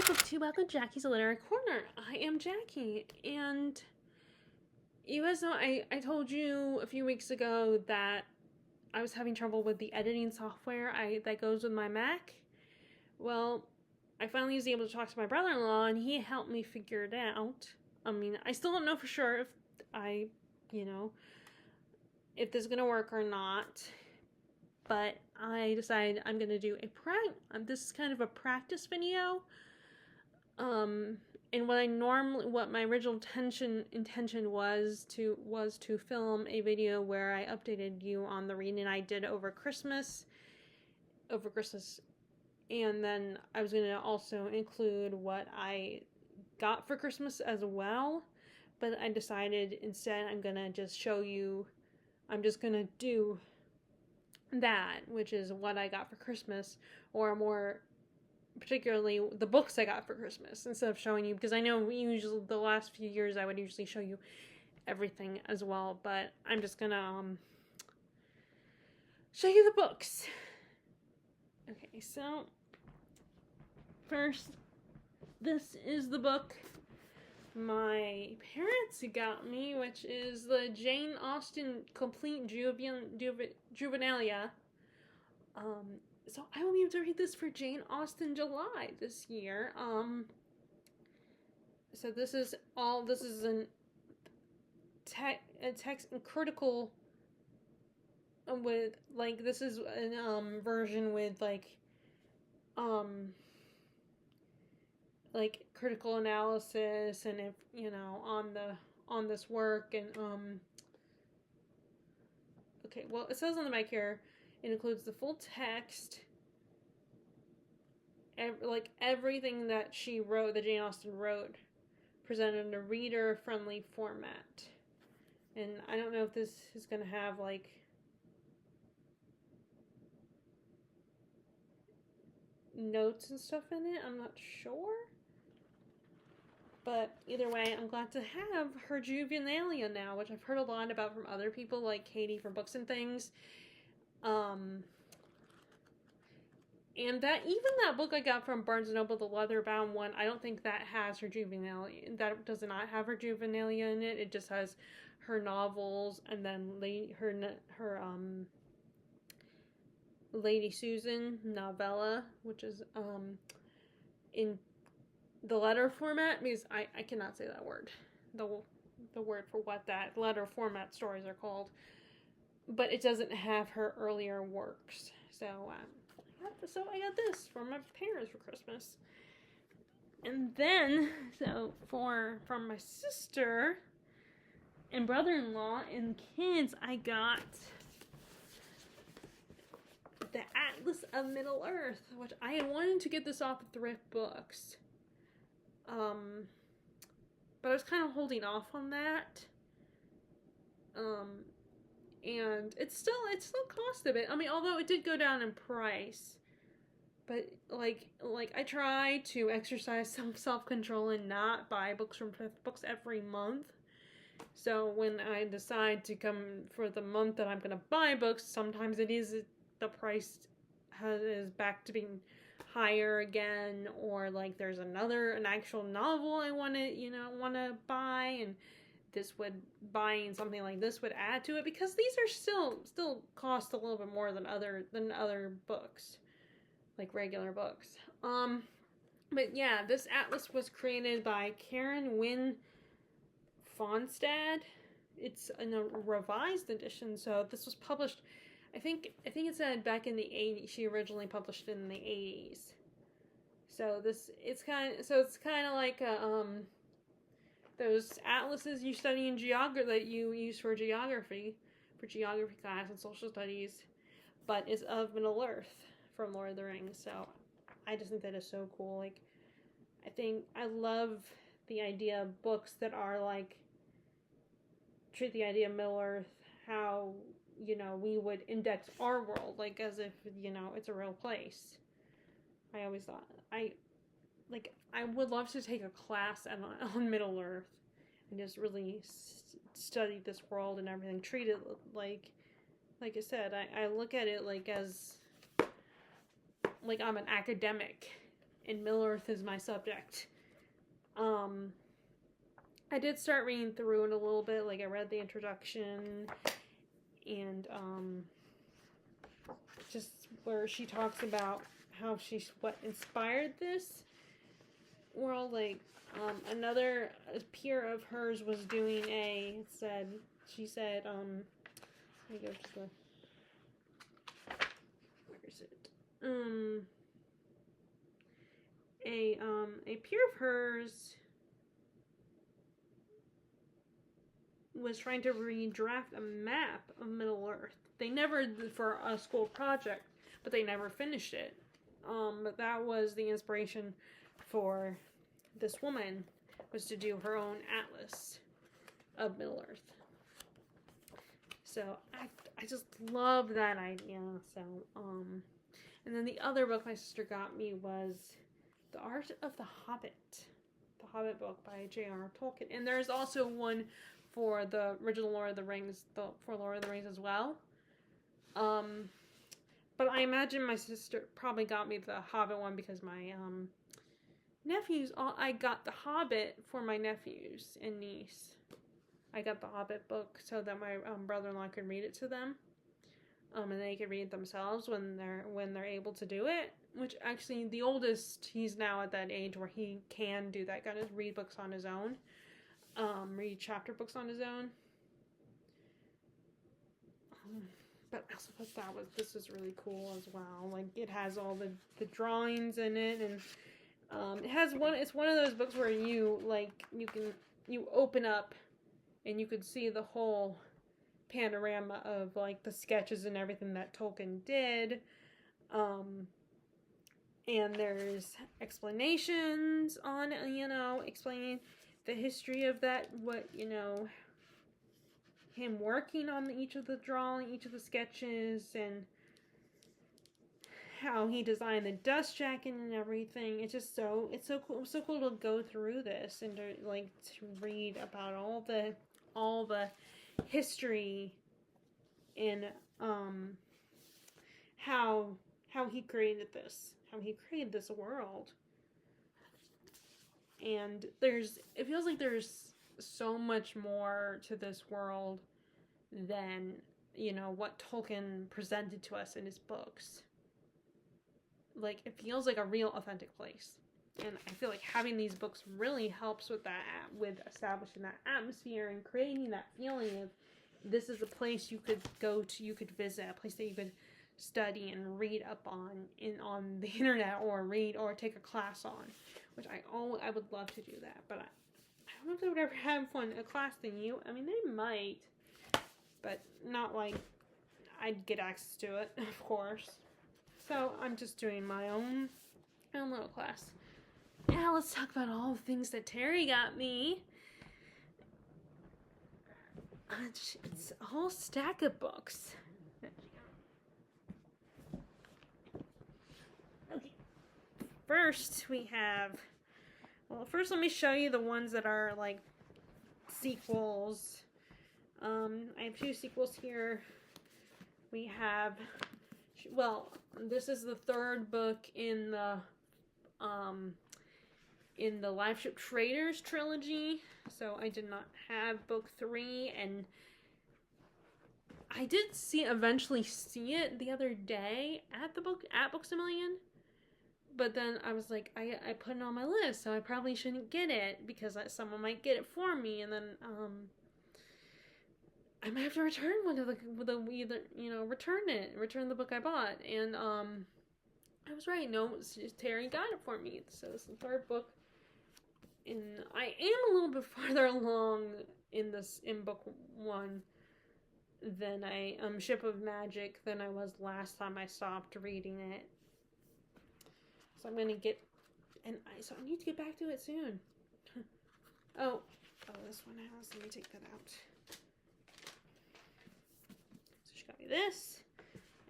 Welcome to Jackie's Literary Corner. I am Jackie, and you guys know I told you a few weeks ago that I was having trouble with the editing software that goes with my Mac. Well, I finally was able to talk to my brother-in-law, and he helped me figure it out. I mean, I still don't know for sure if if this is gonna work or not. But I decided I'm gonna do this is kind of a practice video. And what my original intention was to film a video where I updated you on the reading I did over Christmas, and then I was gonna also include what I got for Christmas as well. But I decided instead I'm just gonna do that, which is what I got for Christmas, or more particularly the books I got for Christmas, instead of showing you, because I know the last few years I would usually show you everything as well, but I'm just gonna show you the books. Okay, so first, this is the book my parents got me, which is the Jane Austen Complete Juvenilia. So I will be able to read this for Jane Austen July this year. So this is a text and critical with this is an version with critical analysis, and if on this work, and okay, well, it says on the back here it includes the full text, everything that she wrote, that Jane Austen wrote, presented in a reader-friendly format. And I don't know if this is going to have notes and stuff in it. I'm not sure. But either way, I'm glad to have her Juvenilia now, which I've heard a lot about from other people, like Katie from Books and Things. And that book I got from Barnes & Noble, the leather-bound one, I don't think that has her Juvenilia. That does not have her Juvenilia in it. It just has her novels, and then her Lady Susan novella, which is in the letter format, because I cannot say that word. The word for what that letter format stories are called. But it doesn't have her earlier works. So I got this from my parents for Christmas. And then, from my sister and brother-in-law and kids, I got the Atlas of Middle-earth, which I had wanted to get this off of Thrift Books. But I was kind of holding off on that. And it still cost a bit. I mean, although it did go down in price, but I try to exercise some self-control and not buy books from Thrift Books every month. So when I decide to come for the month that I'm gonna buy books, sometimes the price is back to being higher again, or there's an actual novel I want to buy, and buying something like this would add to it, because these are still cost a little bit more than other books, like regular books. But yeah, this atlas was created by Karen Wynne Fonstad. It's in a revised edition, so this was published, I think it said back in the 80s. She originally published it in the 80s. So it's kind of like those atlases you study in geography, that you use for geography class and social studies, but it's of Middle-earth from Lord of the Rings. So I just think that is so cool. I love the idea of books that are treat the idea of Middle-earth how we would index our world, as if it's a real place. I always thought I would love to take a class on Middle-earth and just really study this world and everything. Treat it like I said, I look at it as I'm an academic and Middle-earth is my subject. I did start reading through it a little bit. Like, I read the introduction, and just where she talks about how what inspired this world. Like, another peer of hers was doing she said, let me go to the, where is it? A peer of hers was trying to redraft a map of Middle-earth. They never, for a school project, but they never finished it. But that was the inspiration for this woman, was to do her own atlas of Middle-earth. So I just love that idea. So and then the other book my sister got me was The Art of the Hobbit, the Hobbit book by J.R. Tolkien, and there's also one for the original Lord of the Rings, for Lord of the Rings as well. But I imagine my sister probably got me the Hobbit one because my nephews, I got the Hobbit for my nephews and niece. I got the Hobbit book so that my brother-in-law could read it to them, and they could read it themselves when they're able to do it. Which actually, the oldest, he's now at that age where he can do that, kind of read books on his own, read chapter books on his own. But I also thought this was really cool as well. Like, it has all the drawings in it, and it's one of those books where you open up and you could see the whole panorama of, like, the sketches and everything that Tolkien did. And there's explanations on, explaining the history of that, him working on each of the sketches, and how he designed the dust jacket and everything. It's just it's so cool. It was so cool to go through this and to read about all the history and how he created this world. And it feels like there's so much more to this world than what Tolkien presented to us in his books. Like, it feels like a real authentic place, and I feel like having these books really helps with that, with establishing that atmosphere and creating that feeling of this is a place you could go to, you could visit, a place that you could study and read up on the internet, or read or take a class on, which I would love to do that, but I don't know if they would ever have a class than you. I mean, they might, but not like I'd get access to it, of course. So I'm just doing my own little class. Now let's talk about all the things that Terry got me. It's a whole stack of books. Okay. First we have, first let me show you the ones that are like sequels. I have 2 sequels here. We have, this is the 3rd book in the Liveship Traders trilogy. So I did not have book 3, and I did eventually see it the other day at Books A Million. But then I was like, I put it on my list, so I probably shouldn't get it because someone might get it for me, and then I might have to return one of return the book I bought. And I was right. No, Terry got it for me. So it's the 3rd book. And I am a little bit farther along in book 1 than Ship of Magic than I was last time I stopped reading it. So I'm gonna get, so I need to get back to it soon. Oh, this one has. Let me take that out. So she got me this,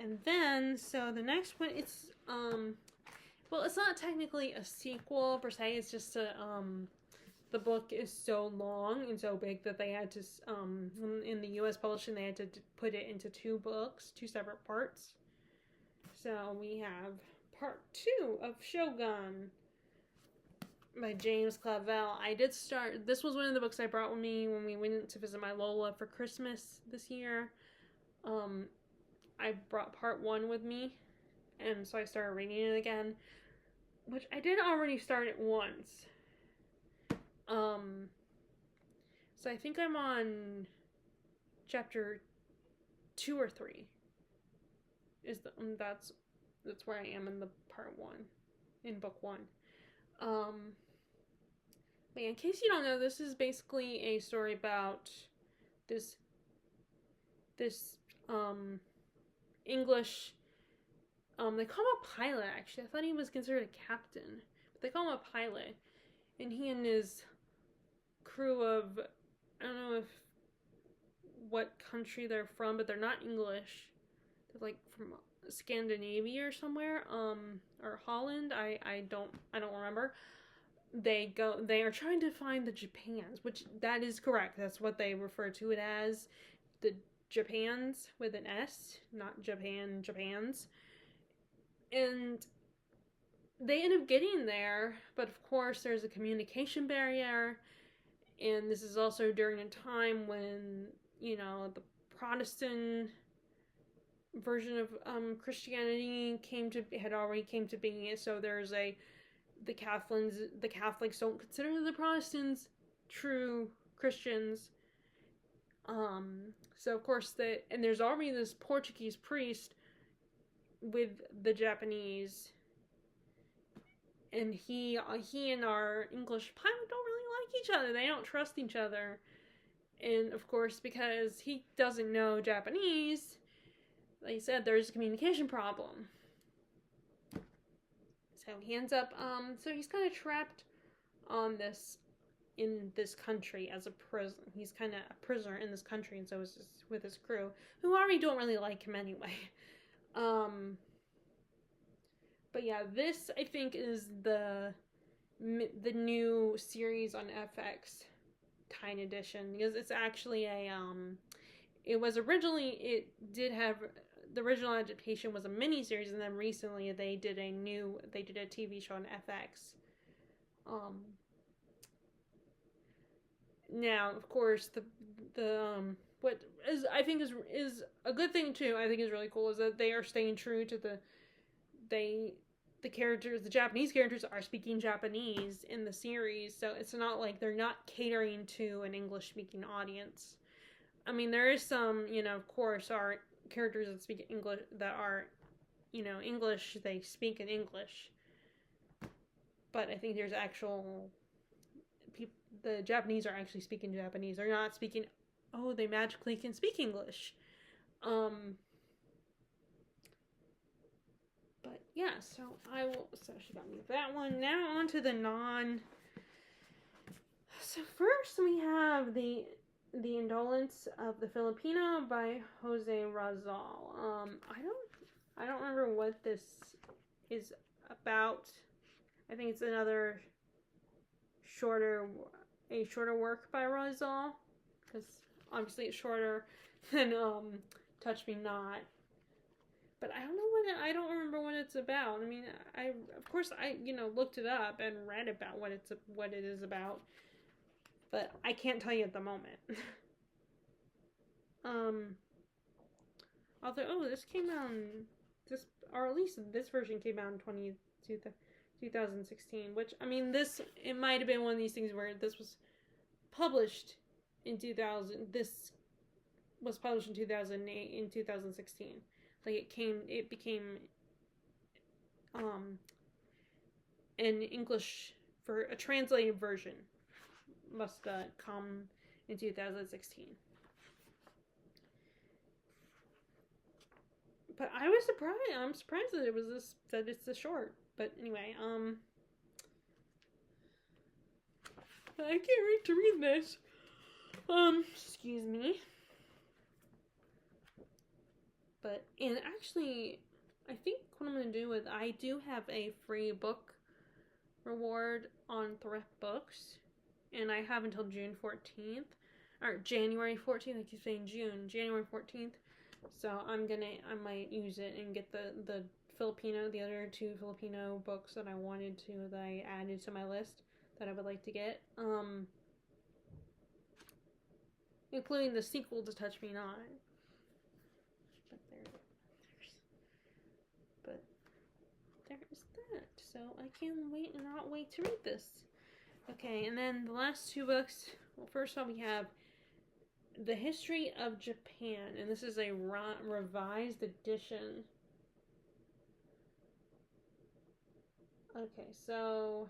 and then so the next one, it's it's not technically a sequel per se. It's just the book is so long and so big that they had to in the U.S. publishing, they had to put it into 2 separate parts. So we have part 2 of Shogun, by James Clavell. I did start. This was one of the books I brought with me when we went to visit my Lola for Christmas this year. I brought part 1 with me, and so I started reading it again, which I did already start it once. So I think I'm on chapter 2 or 3. That's where I am in the part 1, in book 1. But in case you don't know, this is basically a story about this English, they call him a pilot, actually. I thought he was considered a captain, but they call him a pilot, and he and his crew of, I don't know what country they're from, but they're not English. They're like from Scandinavia or somewhere, or Holland. I don't remember. They are trying to find the Japans, which that is correct. That's what they refer to it as, the Japans with an S, not Japans. And they end up getting there, but of course there's a communication barrier, and this is also during a time when, the Protestant version of Christianity had already came to being. So there's the Catholics don't consider the Protestants true Christians. So of course there's already this Portuguese priest with the Japanese, and he and our English pilot don't really like each other. They don't trust each other. And of course, because he doesn't know Japanese, like I said, there's a communication problem. So he ends up, so he's kind of trapped in this country as a prison. He's kind of a prisoner in this country, and so is with his crew, who already don't really like him anyway. But yeah, this, I think, is the new series on FX, Tine Edition, because it's actually it did have, the original adaptation was a mini-series, and then recently they did a TV show on FX. Now, of course, what is, I think, is a good thing too, I think is really cool, is that they are staying true to the characters, the Japanese characters are speaking Japanese in the series, so it's not like they're not catering to an English-speaking audience. I mean, there is some, of course, are characters that speak English, that are, English, they speak in English. But I think there's actual people, the Japanese are actually speaking Japanese. They're not speaking, they magically can speak English. But yeah, so she got me that one. Now on to the So first we have the Indolence of the Filipino by Jose Razal. I don't remember what this is about. I think it's another shorter work by Razal, because obviously it's shorter than Touch Me Not. But I don't remember what it's about. I mean, I looked it up and read about what it is about, but I can't tell you at the moment. Although this came out or at least this version came out in 2016, which, I mean, it might have been one of these things where this was published in 2000. This was published in 2008, in 2016. Like it became in English, for a translated version must come in 2016. But I was surprised. I'm surprised that it's this short. But anyway, I can't wait to read this. Excuse me. And actually, I think what I'm going to do is, I do have a free book reward on Thrift Books, and I have until June 14th, or January 14th, I keep saying June, January 14th, so I might use it and get the other 2 Filipino books that I wanted to, that I added to my list. that I would like to get. Including the sequel to Touch Me Not. But there's that. So I can't not wait to read this. Okay, and then the last two books. Well, first off, we have The History of Japan, and this is a revised edition. Okay, so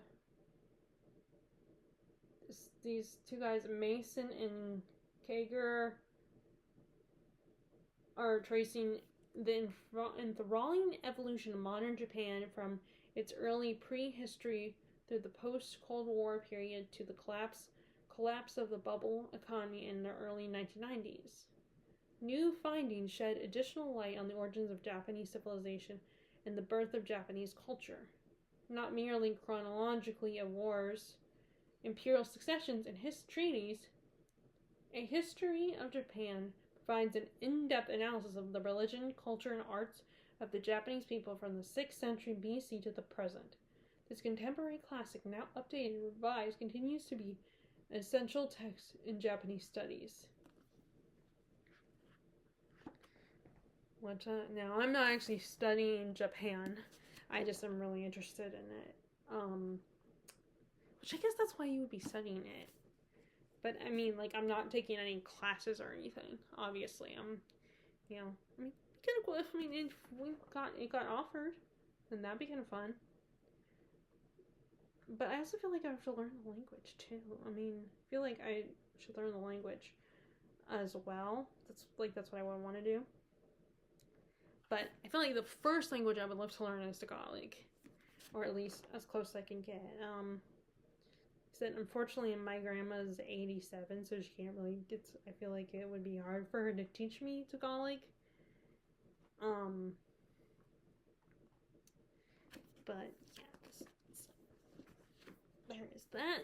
these two guys, Mason and Kager, are tracing the enthralling evolution of modern Japan from its early prehistory through the post-Cold War period to the collapse of the bubble economy in the early 1990s. New findings shed additional light on the origins of Japanese civilization and the birth of Japanese culture, not merely chronologically of wars, imperial successions, and treaties. A History of Japan provides an in-depth analysis of the religion, culture, and arts of the Japanese people from the 6th century BC to the present. This contemporary classic, now updated and revised, continues to be an essential text in Japanese studies. Now, I'm not actually studying Japan. I just am really interested in it. Which I guess that's why you would be studying it. But I mean, like, I'm not taking any classes or anything. Obviously, if it got offered, then that'd be kind of fun. But I also feel like I have to learn the language too. I feel like I should learn the language as well. That's what I would want to do. But I feel like the first language I would love to learn is Tagalog, or at least as close as I can get. Unfortunately, my grandma's 87, so she can't really get. I feel like it would be hard for her to teach me Tagalog. But yeah, there is that.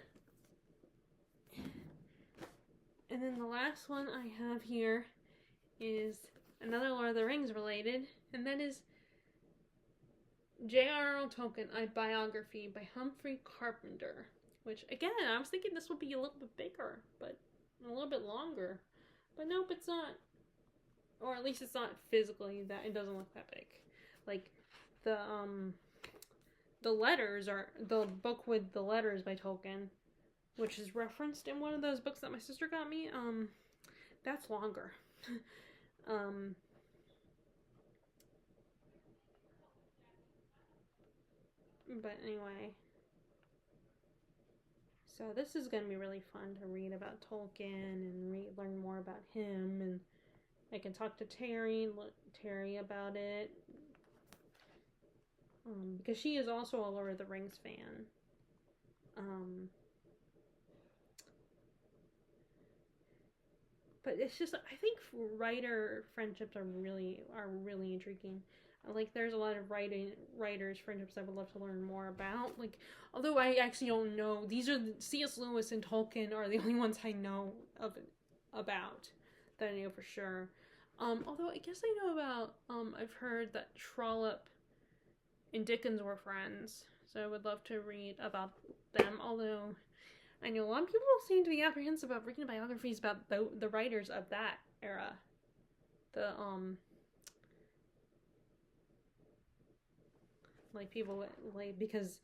And then the last one I have here is another Lord of the Rings related, and that is J.R.R. Tolkien, a biography by Humphrey Carpenter. Which, again, I was thinking this would be a little bit bigger, but a little bit longer. But nope, it's not. Or at least it's not physically, that it doesn't look that big. Like, the letters are, the book with the letters by Tolkien, which is referenced in one of those books that my sister got me, that's longer. But anyway. So this is going to be really fun to read about Tolkien and learn more about him, and I can talk to Terry about it, because she is also a Lord of the Rings fan. But it's just, I think writer friendships are really intriguing. Like, there's a lot of writers friendships I would love to learn more about. Like, although I actually don't know, these are C.S. Lewis and Tolkien are the only ones I know about that I know for sure. Although I guess I know about, I've heard that Trollope and Dickens were friends, so I would love to read about them. Although I know a lot of people seem to be apprehensive about reading biographies about the writers of that era. Because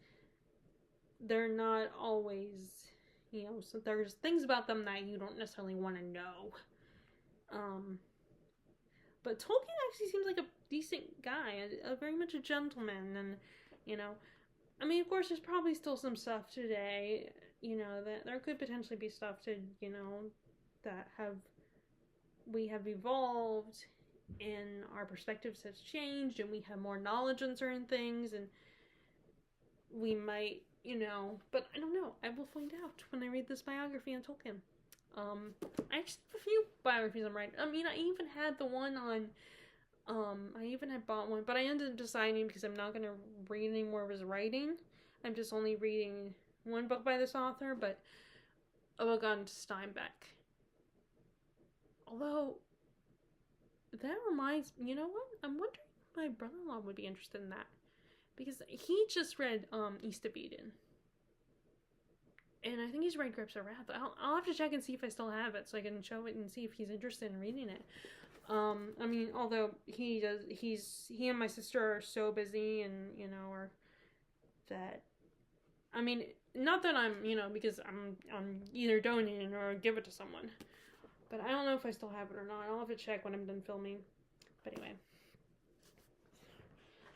they're not always, so there's things about them that you don't necessarily want to know. But Tolkien actually seems like a decent guy, very much a gentleman, and, of course, there's probably still some stuff today, that there could potentially be stuff that we have evolved, and our perspectives have changed, and we have more knowledge on certain things, and we might, but I don't know. I will find out when I read this biography on Tolkien. I actually have a few biographies I'm writing. I even had the one on, I even had bought one, but I ended up deciding, because I'm not going to read any more of his writing, I'm just only reading one book by this author, but a book on Steinbeck. Although, that reminds me, you know what? I'm wondering if my brother-in-law would be interested in that. Because he just read East of Eden. And I think he's read Grapes of Wrath. I'll have to check and see if I still have it so I can show it and see if he's interested in reading it. I mean, although he and my sister are so busy, and or that, I mean, not that I'm, because I'm either donating or give it to someone, but I don't know if I still have it or not. I'll have to check when I'm done filming. But anyway,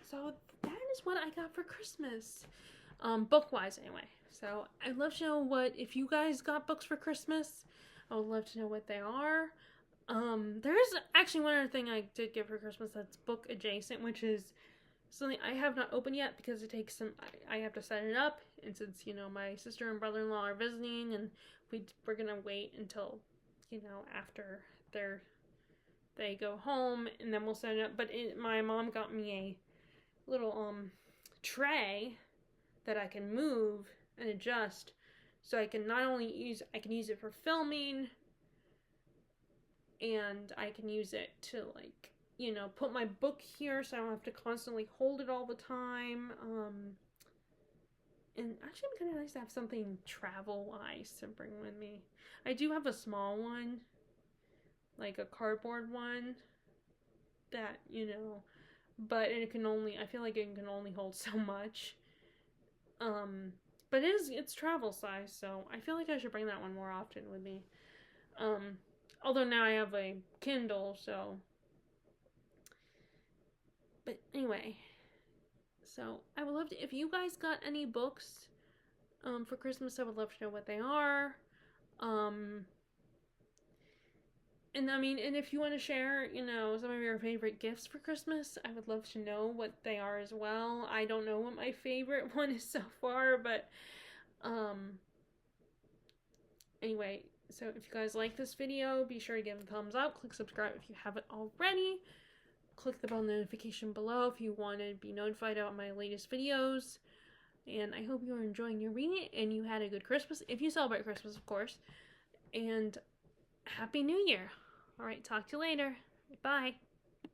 so that is what I got for Christmas, book wise anyway. So I'd love to know if you guys got books for Christmas. I would love to know what they are. There is actually one other thing I did get for Christmas that's book adjacent, which is something I have not opened yet because it takes I have to set it up, and since my sister and brother-in-law are visiting, and we're gonna wait until after they go home, and then we'll set it up. But my mom got me a little tray that I can move and adjust, so I can use it for filming, and I can use it to put my book here so I don't have to constantly hold it all the time. And actually it'd be kind of nice to have something travel-wise to bring with me. I do have a small one, like a cardboard one that, but I feel like it can only hold so much. But it's travel size, so I feel like I should bring that one more often with me. Although now I have a Kindle, so. But anyway, so I would love to, if you guys got any books for Christmas, I would love to know what they are. And I mean, and if you want to share, some of your favorite gifts for Christmas, I would love to know what they are as well. I don't know what my favorite one is so far, but anyway, so if you guys like this video, be sure to give it a thumbs up, click subscribe if you haven't already. Click the bell notification below if you want to be notified about my latest videos. And I hope you are enjoying your reading and you had a good Christmas, if you celebrate Christmas, of course. And Happy New Year. Alright, talk to you later. Bye.